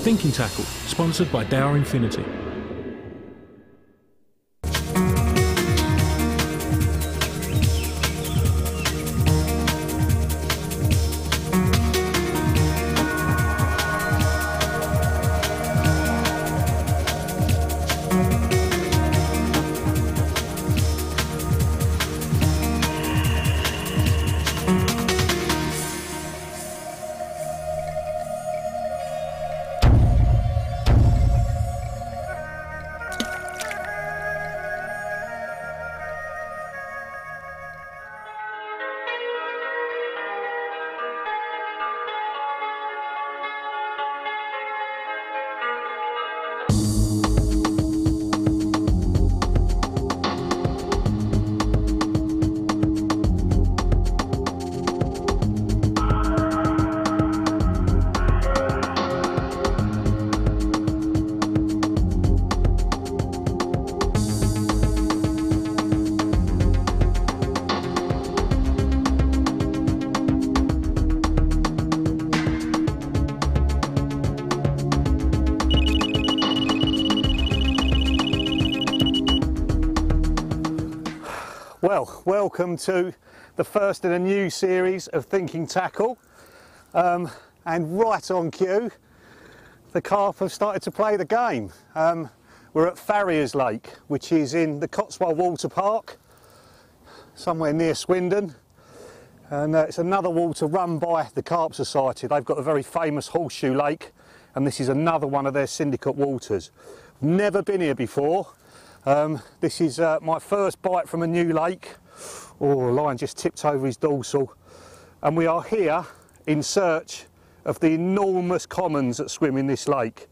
Thinking Tackle, sponsored by Dower Infinity. Well, welcome to the first in a new series of Thinking Tackle, and right on cue, the carp have started to play the game. We're at Farriers Lake, which is in the Cotswold water park, somewhere near Swindon, and it's another water run by the Carp Society. They've got a very famous horseshoe lake, and this is another one of their syndicate waters. Never been here before. This is my first bite from a new lake. Oh, the line just tipped over his dorsal. And we are here in search of the enormous commons that swim in this lake.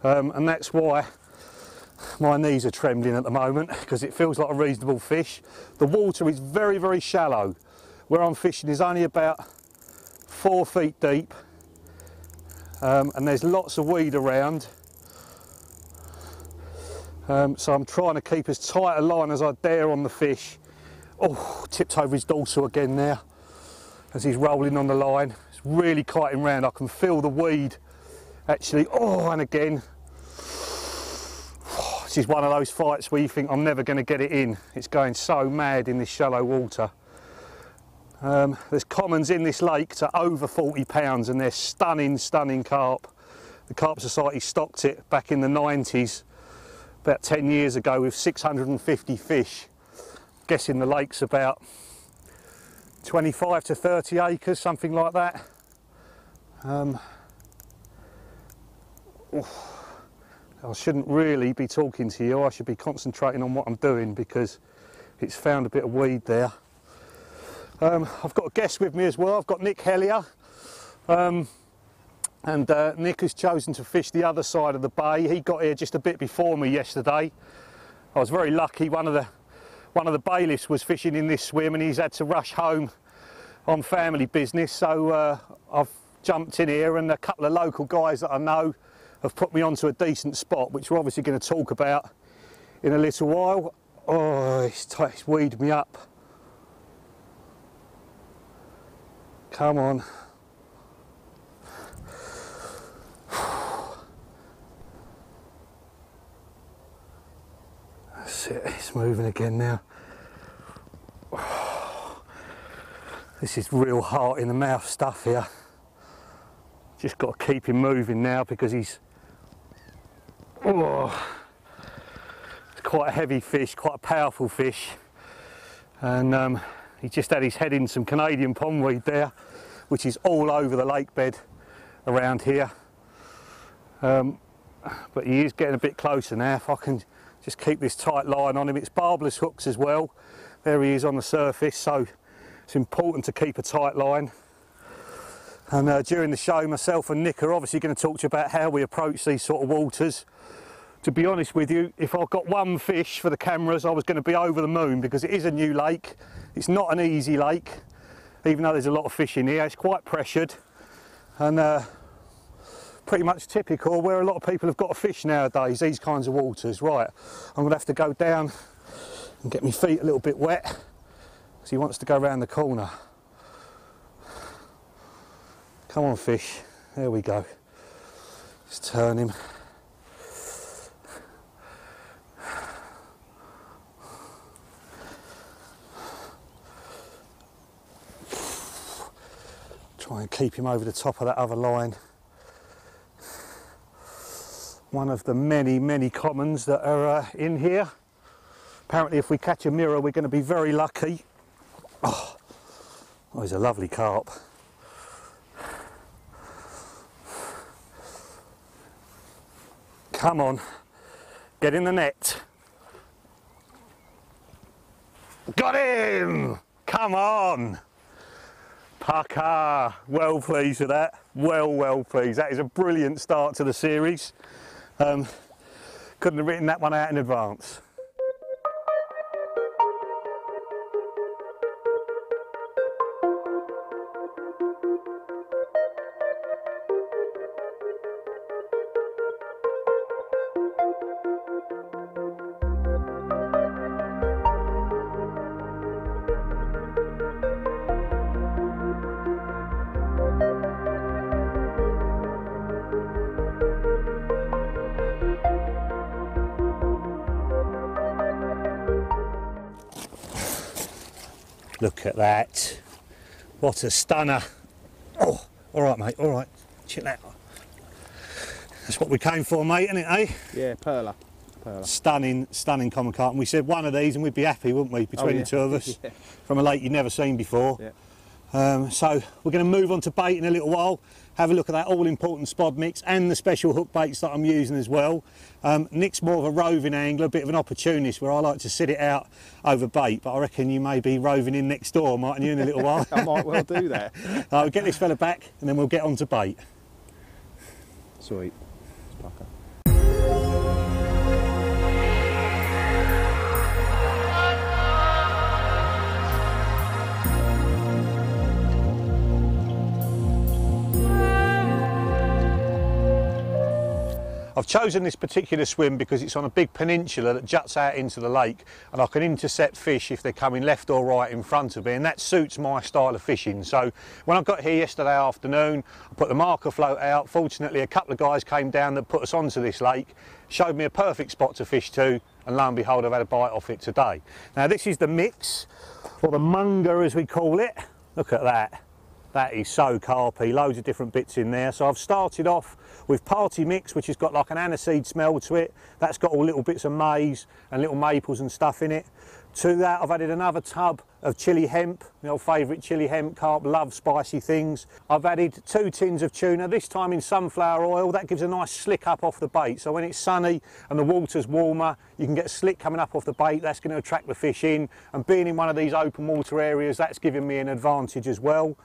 And that's why my knees are trembling at the moment, because it feels like a reasonable fish. The water is very, very shallow. Where I'm fishing is only about 4 feet deep. And there's lots of weed around. So I'm trying to keep as tight a line as I dare on the fish. Oh, tipped over his dorsal again now as he's rolling on the line. It's really kiting round. I can feel the weed actually. Oh, and again. This is one of those fights where you think I'm never going to get it in. It's going so mad in this shallow water. There's commons in this lake to over 40 pounds and they're stunning, stunning carp. The Carp Society stocked it back in the 90s. About 10 years ago with 650 fish. Guessing the lake's about 25 to 30 acres, something like that. I shouldn't really be talking to you. I should be concentrating on what I'm doing because it's found a bit of weed there. I've got a guest with me as well. I've got Helleur. And Nick has chosen to fish the other side of the bay. He got here just a bit before me yesterday. I was very lucky. One of the bailiffs was fishing in this swim and he's had to rush home on family business. So I've jumped in here, and a couple of local guys that I know have put me onto a decent spot, which we're obviously going to talk about in a little while. Oh, it's weeded me up. Come on. It's moving again now. Oh, this is real heart in the mouth stuff here. Just got to keep him moving now because he's... Oh, it's quite a heavy fish, quite a powerful fish. And he just had his head in some Canadian pondweed there, which is all over the lake bed around here. But he is getting a bit closer now. If I can just keep this tight line on him. It's barbless hooks as well. There he is on the surface, so it's important to keep a tight line. And during the show, myself and Nick are obviously going to talk to you about how we approach these sort of waters. To be honest with you, if I got one fish for the cameras, I was going to be over the moon, because it is a new lake. It's not an easy lake, even though there's a lot of fish in here. It's quite pressured and pretty much typical where a lot of people have got to fish nowadays, these kinds of waters. Right, I'm going to have to go down and get my feet a little bit wet because he wants to go around the corner. Come on, fish. There we go. Let's turn him. Try and keep him over the top of that other line. One of the many, many commons that are in here. Apparently if we catch a mirror we're going to be very lucky. Oh, he's a lovely carp. Come on, get in the net. Got him! Come on! Pucker, well pleased with that. Well pleased. That is a brilliant start to the series. Couldn't have written that one out in advance. Look at that. What a stunner. Oh, all right, mate, all right. Chill out. That's what we came for, mate, isn't it, eh? Yeah, perler. Stunning common carp. And we said one of these and we'd be happy, wouldn't we, between the two of us? Yeah. From a lake you'd never seen before. Yeah. So we're going to move on to bait in a little while, have a look at that all-important spod mix and the special hook baits that I'm using as well. Nick's more of a roving angler, a bit of an opportunist where I like to sit it out over bait, but I reckon you may be roving in next door, mightn't you, in a little while? I might well do that. We'll get this fella back and then we'll get on to bait. Sweet. Pucker. I've chosen this particular swim because it's on a big peninsula that juts out into the lake and I can intercept fish if they're coming left or right in front of me, and that suits my style of fishing. So when I got here yesterday afternoon, I put the marker float out. Fortunately a couple of guys came down that put us onto this lake, showed me a perfect spot to fish to, and lo and behold I've had a bite off it today. Now this is the mix, or the munger as we call it. Look at that. That is so carpy, loads of different bits in there. So I've started off with party mix, which has got like an aniseed smell to it. That's got all little bits of maize and little maples and stuff in it. To that I've added another tub of chili hemp, my old favourite chili hemp. Carp love spicy things. I've added 2 tins of tuna, this time in sunflower oil. That gives a nice slick up off the bait. So when it's sunny and the water's warmer, you can get a slick coming up off the bait. That's going to attract the fish in. And being in one of these open water areas, that's giving me an advantage as well.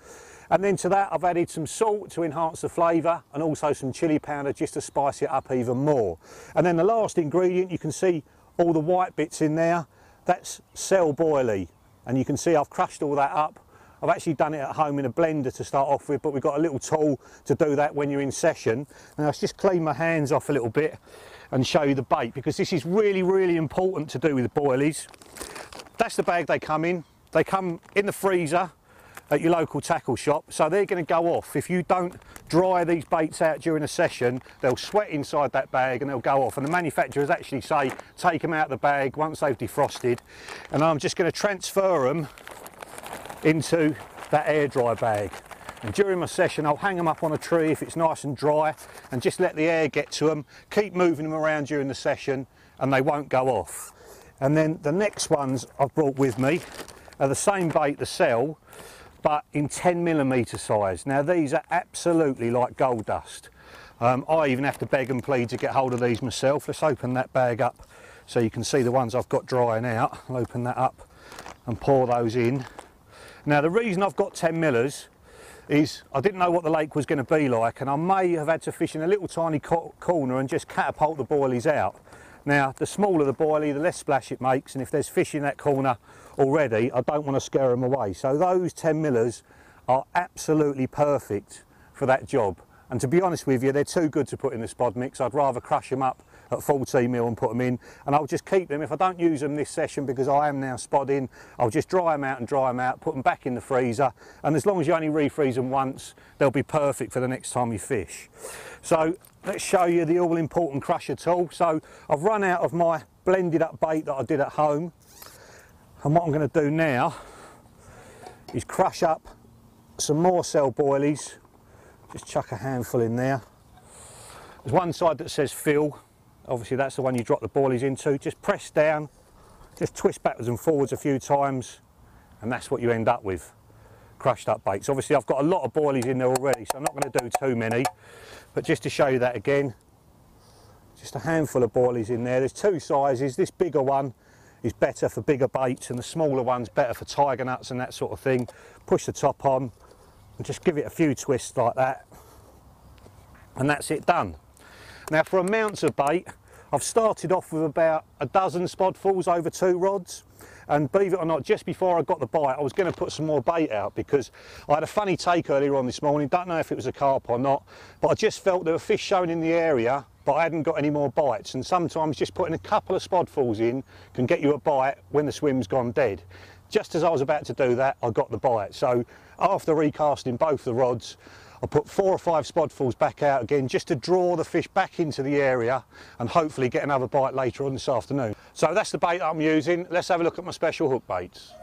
And then to that I've added some salt to enhance the flavour and also some chilli powder just to spice it up even more. And then the last ingredient, you can see all the white bits in there, that's cell boilie. And you can see I've crushed all that up. I've actually done it at home in a blender to start off with, but we've got a little tool to do that when you're in session. And let's just clean my hands off a little bit and show you the bait, because this is really important to do with the boilies. That's the bag they come in. They come in the freezer at your local tackle shop, so they're going to go off. If you don't dry these baits out during a session, they'll sweat inside that bag and they'll go off, and the manufacturers actually say take them out of the bag once they've defrosted. And I'm just going to transfer them into that air dry bag, and during my session I'll hang them up on a tree if it's nice and dry and just let the air get to them, keep moving them around during the session and they won't go off. And then the next ones I've brought with me are the same bait, the cell, but in 10mm size. Now these are absolutely like gold dust. I even have to beg and plead to get hold of these myself. Let's open that bag up so you can see the ones I've got drying out. I'll open that up and pour those in. Now the reason I've got 10mm is I didn't know what the lake was going to be like, and I may have had to fish in a little tiny corner and just catapult the boilies out. Now the smaller the boilie, the less splash it makes, and if there's fish in that corner already, I don't want to scare them away. So those 10mm are absolutely perfect for that job. And to be honest with you, they're too good to put in the spod mix. I'd rather crush them up at 14mm and put them in, and I'll just keep them. If I don't use them this session because I am now spodding, I'll just dry them out, put them back in the freezer, and as long as you only refreeze them once, they'll be perfect for the next time you fish. So let's show you the all important crusher tool. So I've run out of my blended up bait that I did at home, and what I'm going to do now is crush up some more cell boilies. Just chuck a handful in there. There's one side that says fill, obviously that's the one you drop the boilies into. Just press down, just twist backwards and forwards a few times, and that's what you end up with, crushed up baits. Obviously I've got a lot of boilies in there already, so I'm not going to do too many, but just to show you that again, just a handful of boilies in there. There's two sizes. This bigger one is better for bigger baits, and the smaller one's better for tiger nuts and that sort of thing. Push the top on and just give it a few twists like that, and that's it done. Now for amounts of bait, I've started off with about a dozen spodfuls over 2 rods, and believe it or not, just before I got the bite I was going to put some more bait out because I had a funny take earlier on this morning. Don't know if it was a carp or not, but I just felt there were fish showing in the area but I hadn't got any more bites, and sometimes just putting a couple of spodfuls in can get you a bite when the swim's gone dead. Just as I was about to do that, I got the bite. So after recasting both the rods, I put 4 or 5 spodfuls back out again just to draw the fish back into the area and hopefully get another bite later on this afternoon. So that's the bait I'm using. Let's have a look at my special hook baits.